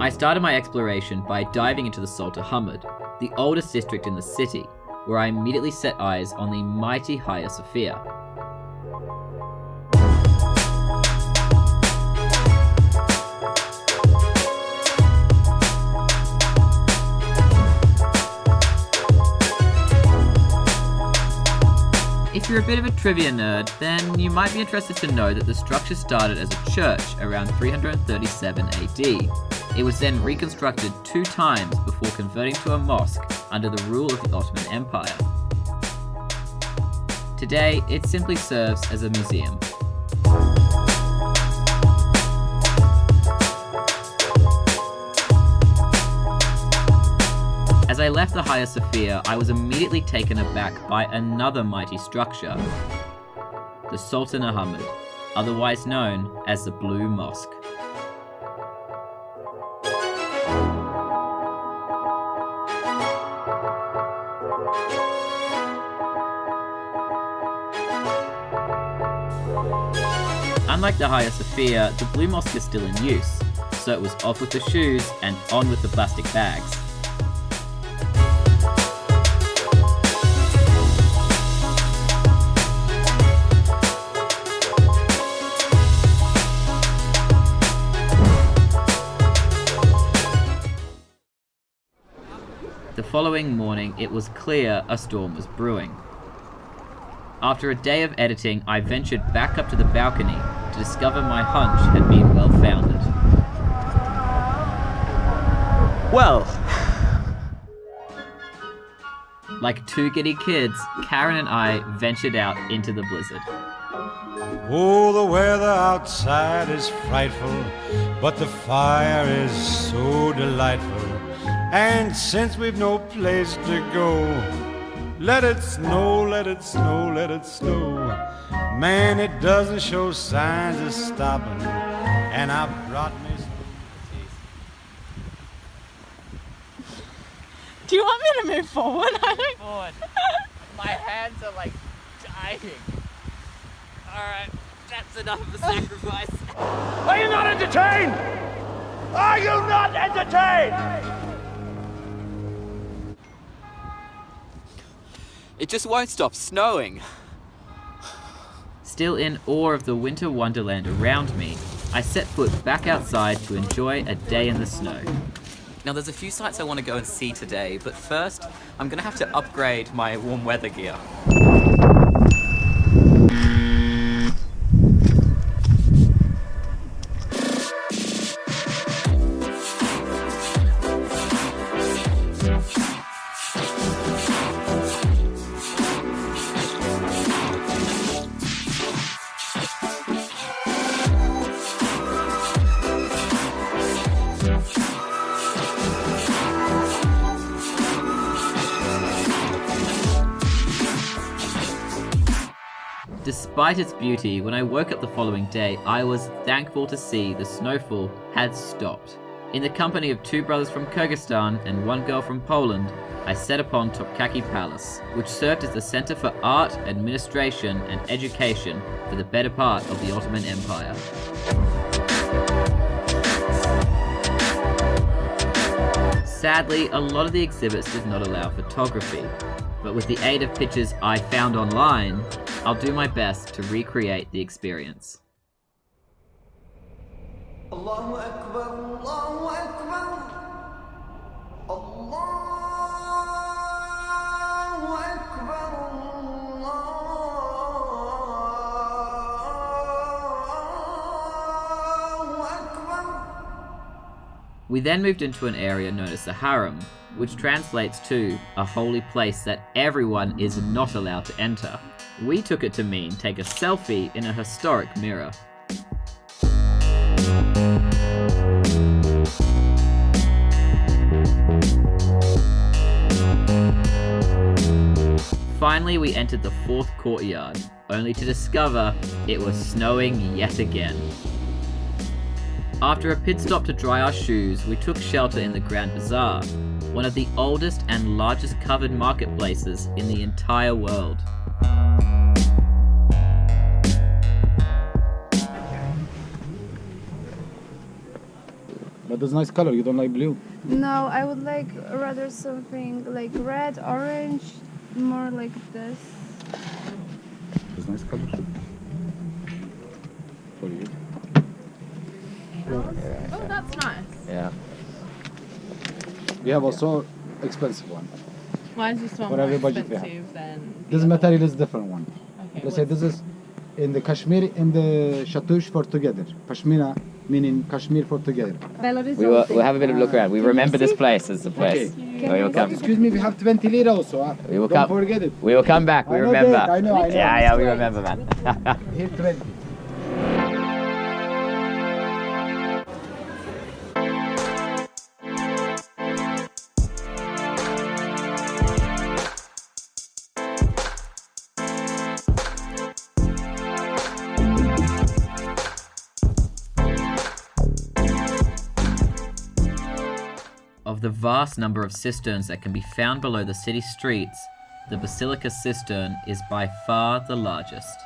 I started my exploration by diving into the Sultan Hamid, the oldest district in the city, where I immediately set eyes on the mighty Hagia Sophia. If you're a bit of a trivia nerd, then you might be interested to know that the structure started as a church around 337 AD. It was then reconstructed 2 times before converting to a mosque under the rule of the Ottoman Empire. Today, it simply serves as a museum. As I left the Hagia Sophia, I was immediately taken aback by another mighty structure, the Sultan Hamid, otherwise known as the Blue Mosque. Unlike the Hagia Sophia, the Blue Mosque is still in use, so it was off with the shoes and on with the plastic bags. The following morning, it was clear a storm was brewing. After a day of editing, I ventured back up to the balcony to discover my hunch had been well founded. Well, like 2 giddy kids, Karen and I ventured out into the blizzard. Oh, the weather outside is frightful, but the fire is so delightful. And since we've no place to go, let it snow, let it snow, let it snow. Man, it doesn't show signs of stopping, and I brought me some taste. Do you want me to move forward? Forward. My hands are like dying. Alright, that's enough of a sacrifice. Are you not entertained? Are you not entertained? It just won't stop snowing. Still in awe of the winter wonderland around me, I set foot back outside to enjoy a day in the snow. Now there's a few sites I want to go and see today, but first I'm going to have to upgrade my warm weather gear. Despite its beauty, when I woke up the following day, I was thankful to see the snowfall had stopped. In the company of 2 brothers from Kyrgyzstan and 1 girl from Poland, I set upon Topkapi Palace, which served as the center for art, administration, and education for the better part of the Ottoman Empire. Sadly, a lot of the exhibits did not allow photography, but with the aid of pictures I found online, I'll do my best to recreate the experience. Allahu Akbar, Allahu Akbar, Allahu Akbar, Allahu Akbar. We then moved into an area known as the Harem, which translates to a holy place that everyone is not allowed to enter. We took it to mean take a selfie in a historic mirror. Finally, we entered the 4th courtyard, only to discover it was snowing yet again. After a pit stop to dry our shoes, we took shelter in the Grand Bazaar, one of the oldest and largest covered marketplaces in the entire world. this nice color. You don't like blue? No, I would like rather something like red, orange, more like this. This nice color. For you. Oh, that's nice. Yeah. We have also expensive one. Why is this one more Whatever budget we have. expensive than the This other material is different one. one? Okay, Let's say this is in the Kashmir and the Shatush for together. Pashmina meaning Kashmir for together. We'll have a bit of a look around. We remember this place as the place. We will come. Excuse me, we have 20 lira also. Huh? We will Don't come. forget it. We will come back. We I know remember. that, I know. Yeah, we remember, man. Here 20. Of the vast number of cisterns that can be found below the city streets, the Basilica cistern is by far the largest.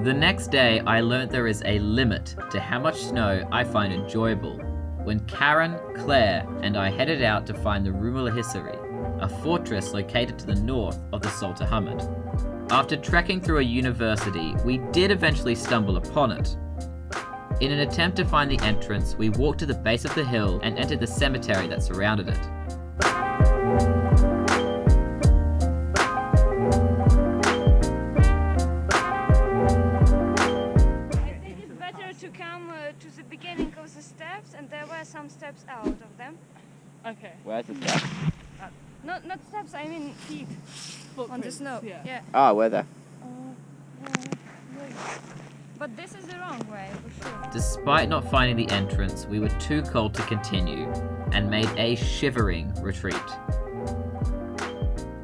The next day, I learnt there is a limit to how much snow I find enjoyable, when Karen, Claire, and I headed out to find the Rumalahisari, a fortress located to the north of the Sultan Hamid. After trekking through a university, we did eventually stumble upon it. In an attempt to find the entrance, we walked to the base of the hill and entered the cemetery that surrounded it. To the beginning of the steps, and there were some steps out of them. Okay. Where's the stuff? Not steps, I mean feet on the Footprints, snow. yeah. Oh, where there? But this is the wrong way, for sure. Despite not finding the entrance, we were too cold to continue and made a shivering retreat.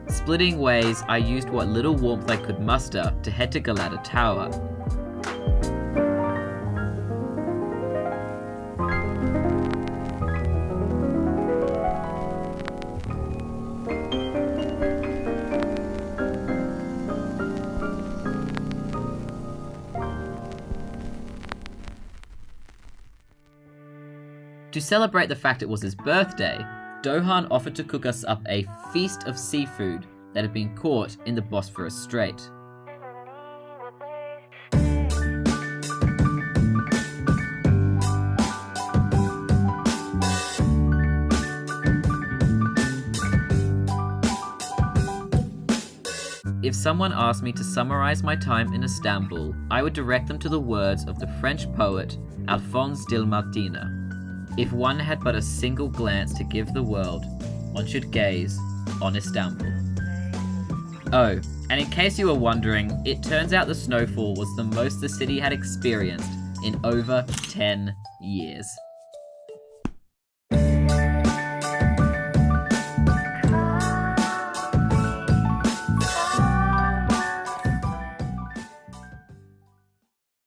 Splitting ways, I used what little warmth I could muster to head to Galata Tower. To celebrate the fact it was his birthday, Dohan offered to cook us up a feast of seafood that had been caught in the Bosphorus Strait. If someone asked me to summarize my time in Istanbul, I would direct them to the words of the French poet Alphonse de Lamartine. If one had but a single glance to give the world, one should gaze on Istanbul. Oh, and in case you were wondering, it turns out the snowfall was the most the city had experienced in over 10 years.